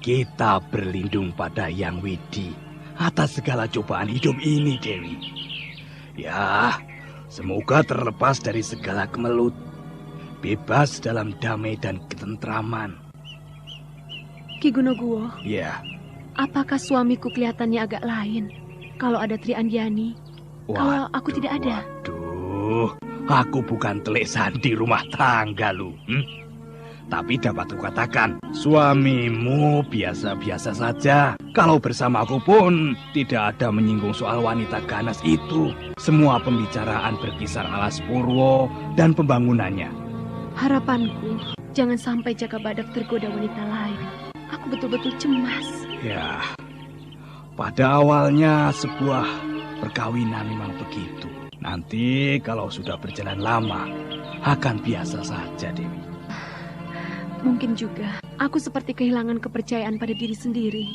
Kita berlindung pada Yang Widi atas segala cobaan hidup ini, Dewi. Ya, semoga terlepas dari segala kemelut. Bebas dalam damai dan ketentraman. Ki Gunoguwo. Ya. Apakah suamiku kelihatannya agak lain kalau ada Tri Andiani? Kalau aku tidak ada? Waduh, aku bukan telik sandi rumah tangga lu. Tapi dapat kukatakan, suamimu biasa-biasa saja. Kalau bersama aku pun tidak ada menyinggung soal wanita ganas itu. Semua pembicaraan berkisar Alas Purwo dan pembangunannya. Harapanku, jangan sampai Jaka Badak tergoda wanita lain. Aku betul-betul cemas. Ya, pada awalnya sebuah perkawinan memang begitu. Nanti kalau sudah berjalan lama, akan biasa saja, Dewi. Mungkin juga aku seperti kehilangan kepercayaan pada diri sendiri.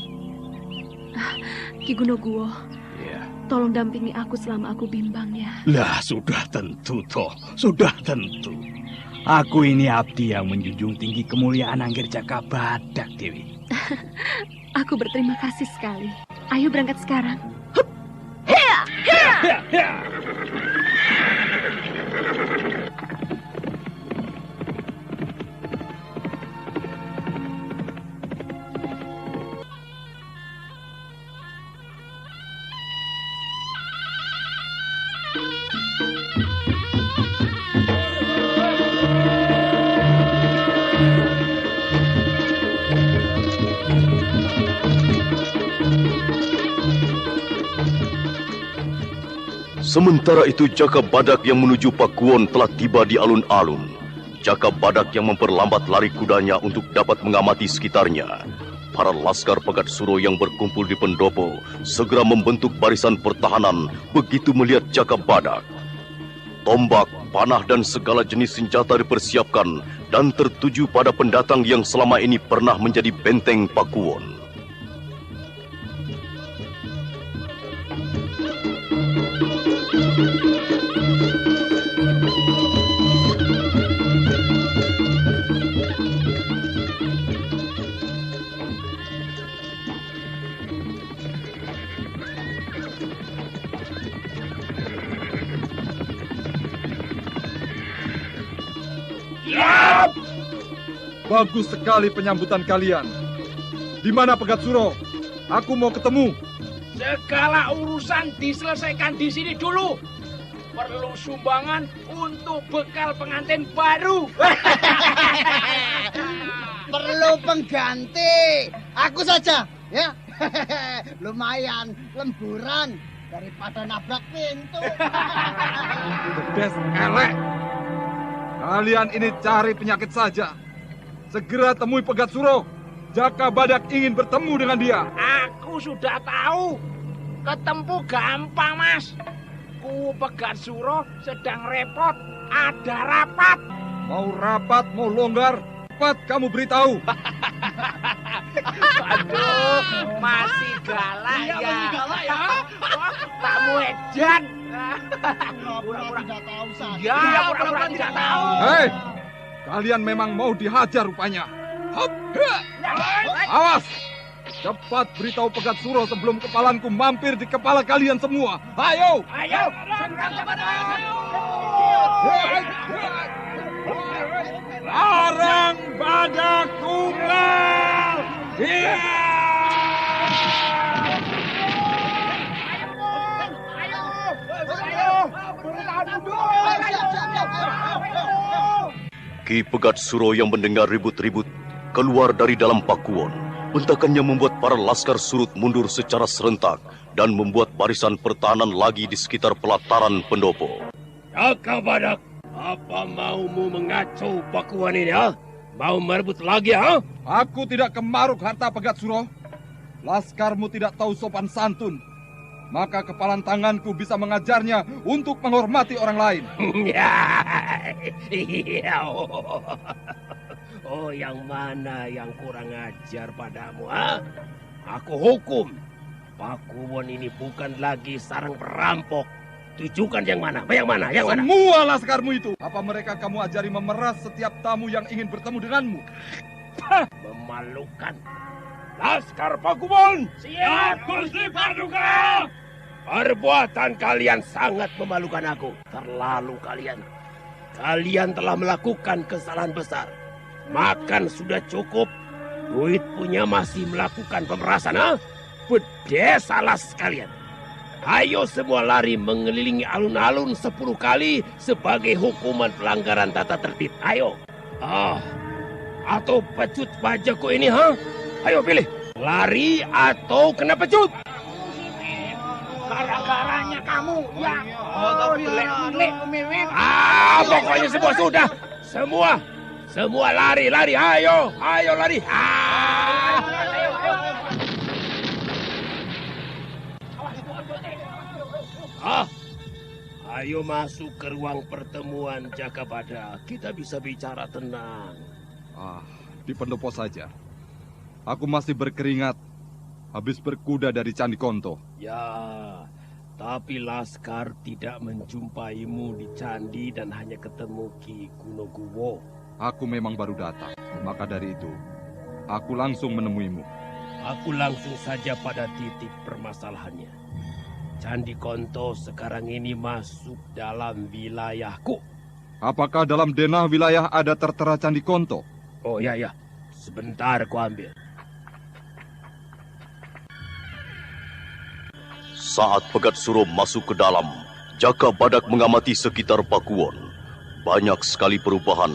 Ki Gunoguwo, Ya. tolong dampingi aku selama aku bimbang ya. Lah, sudah tentu toh, sudah tentu. Aku ini abdi yang menjunjung tinggi kemuliaan Angger Jaka Badak, Dewi. Aku berterima kasih sekali. Ayo berangkat sekarang. Sementara itu Jaka Badak yang menuju Pakuwon telah tiba di alun-alun. Jaka Badak yang memperlambat lari kudanya untuk dapat mengamati sekitarnya. Para laskar Pegat Suro yang berkumpul di pendopo segera membentuk barisan pertahanan begitu melihat Jaka Badak. Tombak, panah, dan segala jenis senjata dipersiapkan dan tertuju pada pendatang yang selama ini pernah menjadi benteng Pakuwon. Bagus sekali penyambutan kalian. Di mana Pegat Suro? Aku mau ketemu. Segala urusan diselesaikan di sini dulu. Perlu sumbangan untuk bekal pengantin baru. Perlu pengganti. Aku saja, ya. Lumayan lemburan daripada nabrak pintu. Bedes elek. Kalian ini cari penyakit saja. Segera temui Pegat Suro. Jaka Badak ingin bertemu dengan dia. Aku sudah tahu. Ketemu gampang, Mas. Ku Pegat Suro sedang repot. Ada rapat. Mau rapat, mau longgar, cepat kamu beritahu. Aduh, masih galak ya. Masih galak ya. Tamu edan. Pura-pura tidak tahu saja. Ya, pura-pura tidak tahu. Hei, kalian memang mau dihajar rupanya. Hop. Awas! Cepat beritahu Pegat Suro sebelum kepalanku mampir di kepala kalian semua. Ayo! Ayo! Larang Badak Tunggal! Ki Pegat Suro yang mendengar ribut-ribut keluar dari dalam Pakuwon. Bentakannya membuat para laskar surut mundur secara serentak dan membuat barisan pertahanan lagi di sekitar pelataran pendopo. Jaka Badak, apa maumu mengacau Pakuwon ini, ha? Mau merebut lagi, ha? Aku tidak kemaruk harta Pegat Suro. Laskarmu tidak tahu sopan santun. Maka kepalan tanganku bisa mengajarnya untuk menghormati orang lain. Oh, yang mana yang kurang ajar padamu, ha? Aku hukum. Pakuwon ini bukan lagi sarang perampok. Tunjukkan yang mana? Yang mana? Yang mana? Semua laskarmu itu. Apa mereka kamu ajari memeras setiap tamu yang ingin bertemu denganmu? Memalukan. Laskar Pakuwon, Siap, Gusti Paduka. perbuatan kalian sangat memalukan aku. Terlalu kalian. Kalian telah melakukan kesalahan besar. Makan sudah cukup. Duit punya masih melakukan pemerasan, ha? Bedes salah sekalian. Ayo semua lari mengelilingi alun-alun 10 kali sebagai hukuman pelanggaran tata tertib. Ayo. Atau pecut pajakku ini, ha? Ayo pilih. Lari atau kena pecut. Gara-garanya kamu, ya. Pokoknya semua sudah. Semua lari. Ayo lari. Ayo masuk ke ruang pertemuan Jaka Badak. Kita bisa bicara tenang. Di pendopo saja. Aku masih berkeringat habis berkuda dari Candi Konto. Ya, tapi Laskar tidak menjumpaimu di candi dan hanya ketemu Ki Gunoguwo. Aku memang baru datang. Maka dari itu, aku langsung menemuimu. Aku langsung saja pada titik permasalahannya. Candi Konto sekarang ini masuk dalam wilayahku. Apakah dalam denah wilayah ada tertera Candi Konto? Oh ya. Sebentar ku ambil. Saat Pegat Suro masuk ke dalam, Jaka Badak mengamati sekitar Pakuwon. Banyak sekali perubahan.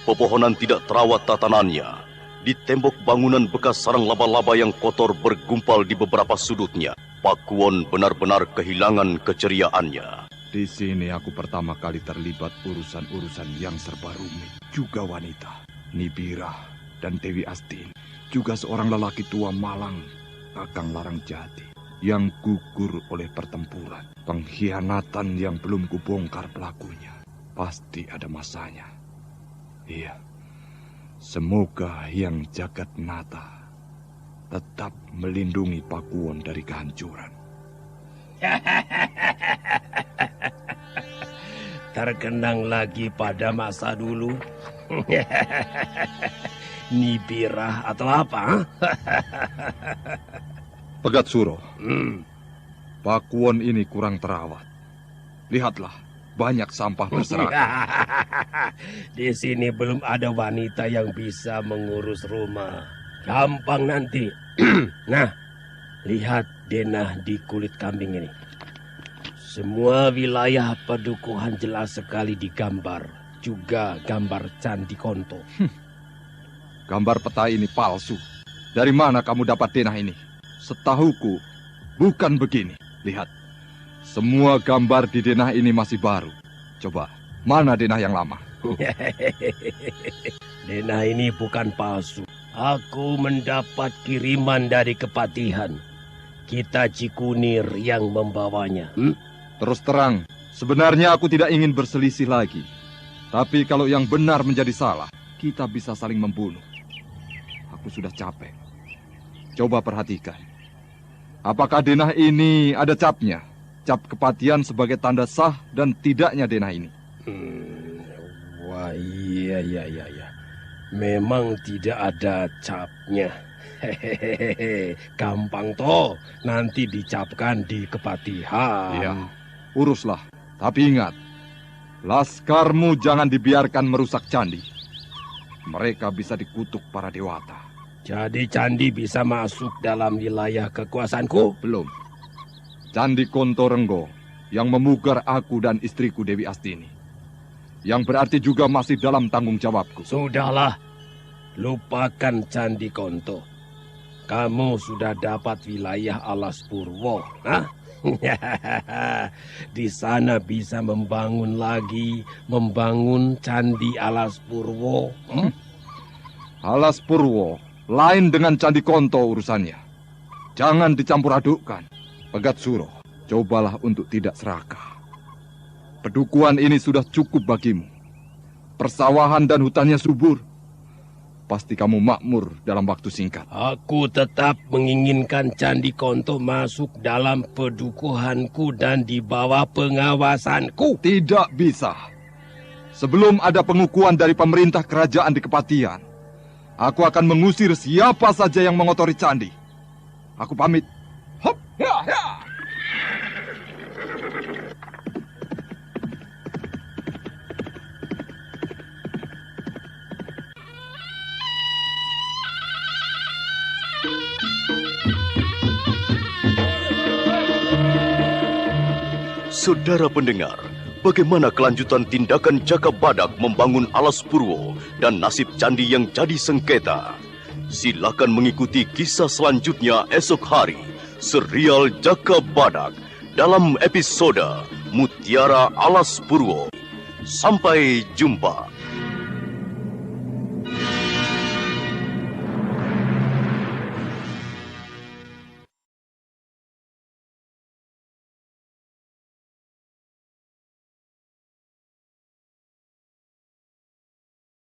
Pepohonan tidak terawat tatanannya. Di tembok bangunan bekas sarang laba-laba yang kotor bergumpal di beberapa sudutnya. Pakuwon benar-benar kehilangan keceriaannya. Di sini aku pertama kali terlibat urusan-urusan yang serba rumit. Juga wanita, Nibirah dan Dewi Astini. Juga seorang lelaki tua malang, Kakang Larangjati, yang gugur oleh pertempuran. Pengkhianatan yang belum kubongkar pelakunya. Pasti ada masanya. Iya, semoga yang jagat nata tetap melindungi Pakuwon dari kehancuran. Terkenang lagi pada masa dulu. Nibirah atau apa? Pegat Suro, Pakuwon ini kurang terawat. Lihatlah, banyak sampah berserakan. Di sini belum ada wanita yang bisa mengurus rumah. Gampang nanti. Nah, lihat denah di kulit kambing ini. Semua wilayah pedukuhan jelas sekali digambar. Juga gambar Candi Konto. Gambar peta ini palsu. Dari mana kamu dapat denah ini? Setahuku, bukan begini. Lihat, semua gambar di denah ini masih baru. Coba, mana denah yang lama? Denah ini bukan palsu. Aku mendapat kiriman dari Kepatihan. Kita Cikunir yang membawanya. Terus terang, sebenarnya aku tidak ingin berselisih lagi. Tapi kalau yang benar menjadi salah, kita bisa saling membunuh. Aku sudah capek. Coba perhatikan. Apakah denah ini ada capnya? Cap Kepatihan sebagai tanda sah dan tidaknya denah ini. Wah, iya. Memang tidak ada capnya. Hehehe, gampang toh. Nanti dicapkan di Kepatihan. Iya, uruslah. Tapi ingat, laskarmu jangan dibiarkan merusak candi. Mereka bisa dikutuk para dewata. Jadi candi bisa masuk dalam wilayah kekuasaanku? Belum. Candi Kontorenggo yang memugar aku dan istriku Dewi Astini. Yang berarti juga masih dalam tanggung jawabku. Sudahlah, lupakan Candi Konto. Kamu sudah dapat wilayah Alas Purwo. Hah? Di sana bisa membangun Candi Alas Purwo. Alas Purwo lain dengan Candi Konto urusannya. Jangan dicampur adukkan. Pegat Suro, cobalah untuk tidak serakah. Pedukuhan ini sudah cukup bagimu. Persawahan dan hutannya subur. Pasti kamu makmur dalam waktu singkat. Aku tetap menginginkan Candi Konto masuk dalam pedukuhanku dan di bawah pengawasanku. Tidak bisa. Sebelum ada pengukuhan dari pemerintah kerajaan di Kepatihan, aku akan mengusir siapa saja yang mengotori candi. Aku pamit. Hop, ya. Saudara pendengar, bagaimana kelanjutan tindakan Jaka Badak membangun Alas Purwo dan nasib candi yang jadi sengketa? Silakan mengikuti kisah selanjutnya esok hari, serial Jaka Badak dalam episode Mutiara Alas Purwo. Sampai jumpa.